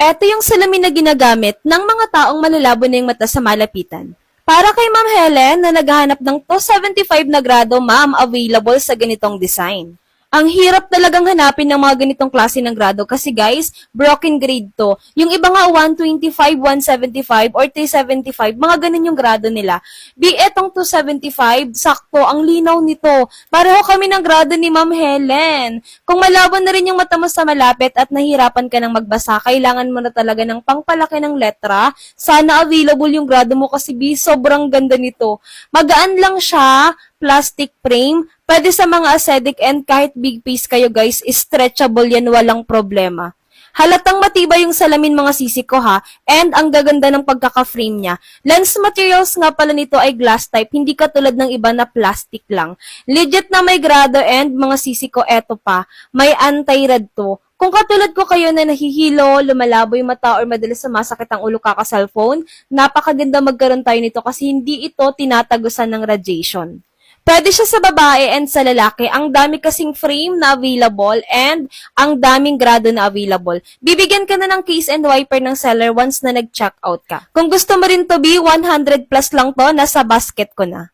Eto yung salamin na ginagamit ng mga taong malalabo na yung mata sa malapitan. Para kay Ma'am Helen na naghahanap ng 275 na grado, ma'am, available sa ganitong design. Ang hirap talagang hanapin ng mga ganitong klase ng grado kasi guys, broken grade to. Yung iba nga 125, 175, or 375, mga ganun yung grado nila. Be etong 275, sakto, ang linaw nito. Pareho kami ng grado ni Ma'am Helen. Kung malabo na rin yung mata mo sa malapit at nahirapan ka ng magbasa, kailangan mo na talaga ng pangpalaki ng letra. Sana available yung grado mo kasi sobrang ganda nito. Magaan lang siya, plastic frame, pwede sa mga aesthetic and kahit big face kayo guys, stretchable yan, walang problema. Halatang matibay yung salamin mga sisi ko ha, and ang gaganda ng pagkaka-frame niya. Lens materials nga pala nito ay glass type, hindi katulad ng iba na plastic lang. Legit na may grado and mga sisi ko eto pa, may anti-red to. Kung katulad ko kayo na nahihilo, lumalabo yung mata or madalas sumasakit ang ulo kaka-cellphone, napakaganda magkaroon tayo nito kasi hindi ito tinatagusan ng radiation. Pwede siya sa babae and sa lalaki. Ang dami kasing frame na available and ang daming grado na available. Bibigyan ka na ng case and wiper ng seller once na nag-check out ka. Kung gusto mo rin to be 100 plus lang to, nasa basket ko na.